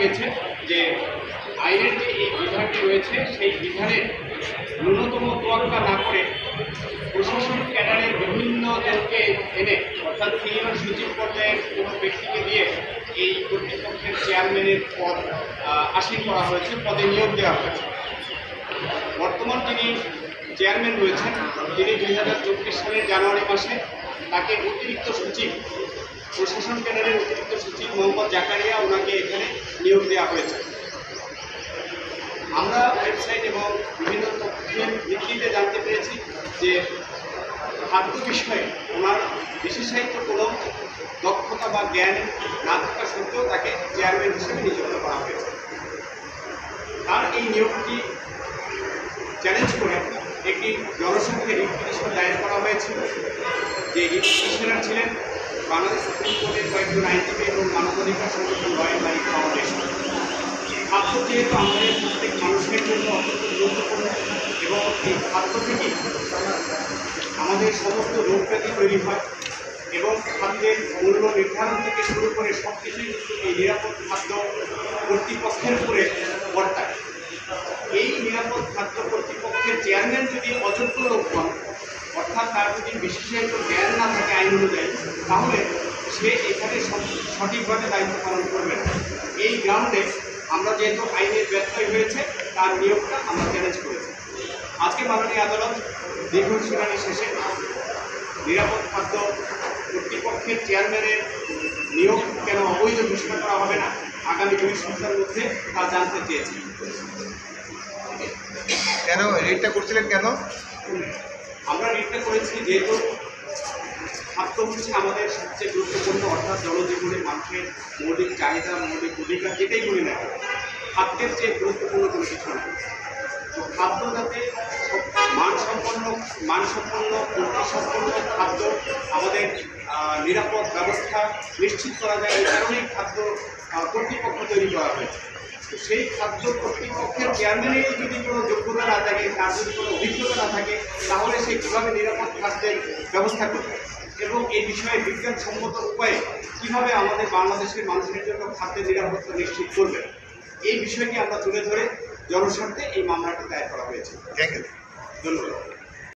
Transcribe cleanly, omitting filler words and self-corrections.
গেছে যে আইনের যে এই বিধানটি রয়েছে সেই বিধানের ন্যূনতম তোয়াক্কা না করে প্রশাসন ক্যাডারের বিভিন্ন জনকে এনে অর্থাৎ সিনিয়র সচিব পর্যায়ের কোনো ব্যক্তিকে দিয়ে এই কর্তৃপক্ষের চেয়ারম্যানের পদ আসীন করা হয়েছে, পদে নিয়োগ দেওয়া হয়েছে। বর্তমান যিনি চেয়ারম্যান রয়েছেন তিনি 2024 সালের জানুয়ারি মাসে তাকে অতিরিক্ত সচিব, প্রশাসন ক্যাডারের অতিরিক্ত সচিব মোহাম্মদ জাকারিয়া ওনাকে এখানে নিয়োগ দেওয়া হয়েছে। আমরা ওয়েবসাইট এবং বিভিন্ন তথ্যের ভিত্তিতে জানতে পেরেছি যে খাদ্য বিষয়ে ওনার বিশেষায়িত কোনো দক্ষতা বা জ্ঞান না থাকা সত্ত্বেও তাকে চেয়ারম্যান হিসেবে নিযুক্ত করা হয়েছে। তার এই নিয়োগটি চ্যালেঞ্জ করে একটি জনসংখ্যা রিট পিটিশন দায়ের করা হয়েছিল, যে রিট পিটিশনার ছিলেন বাংলাদেশ সুপ্রিম কোর্টের কয়েকজন আইনজীবী এবং মানবাধিকার সংগঠন রয়্যাল লাইফ ফাউন্ডেশন। খাদ্য যেহেতু আমাদের প্রত্যেক মানুষের জন্য অত্যন্ত গুরুত্বপূর্ণ এবং এই খাদ্য থেকেই আমাদের সমস্ত রোগ ব্যাধি তৈরি হয় এবং খাদ্যের মূল্য নির্ধারণ থেকে শুরু করে সব কিছুই কিন্তু এই নিরাপদ খাদ্য কর্তৃপক্ষের উপরে বর্তায়। এই নিরাপদ খাদ্য কর্তৃপক্ষের চেয়ারম্যান যদি অযোগ্য লোক হন, অর্থাৎ তার যদি বিশেষায়িত জ্ঞান না থাকে আইন অনুযায়ী, তাহলে সে এখানে সঠিকভাবে দায়িত্ব পালন করবে না। এই গ্রাউন্ডে আমরা যেহেতু আইনের ব্যত্যয় হয়েছে তার নিয়োগটা আমরা চ্যালেঞ্জ করেছি। আজকে মাননীয় আদালত দীর্ঘ শুনানি শেষে নিরাপদ খাদ্য কর্তৃপক্ষের চেয়ারম্যানের নিয়োগ কেন অবৈধ ঘোষণা করা হবে না, আগামী 2 সপ্তাহের মধ্যে তা জানতে চেয়েছি। কেন রিটটা করছিলেন? কেন আমরা রিটটা করেছি যেহেতু খাদ্য হচ্ছে আমাদের সবচেয়ে গুরুত্বপূর্ণ, অর্থাৎ জনজীবনে মানুষের মৌলিক চাহিদা, মৌলিক অধিকার যেটাই বলি না, খাদ্যের চেয়ে গুরুত্বপূর্ণ কোনো কিছু না। তো খাদ্য যাতে মানসম্পন্ন পুষ্টিসম্পন্ন খাদ্য আমাদের নিরাপদ ব্যবস্থা নিশ্চিত করা যায়, এই কারণেই খাদ্য কর্তৃপক্ষ তৈরি করা হয়েছে। তো সেই খাদ্য কর্তৃপক্ষের চেয়ারম্যানের যদি কোনো যোগ্যতা না থাকে, তার যদি কোনো অভিজ্ঞতা না থাকে, তাহলে সে কীভাবে নিরাপদ খাদ্যের ব্যবস্থা করবে এবং এই বিষয়ে বিজ্ঞানসম্মত উপায়ে কীভাবে আমাদের বাংলাদেশের মানুষের জন্য খাদ্যের নিরাপত্তা নিশ্চিত করবে, এই বিষয়টি আমরা তুলে ধরে জনস্বার্থে এই মামলাটি দায়ের করা হয়েছে। থ্যাংক ইউ, ধন্যবাদ।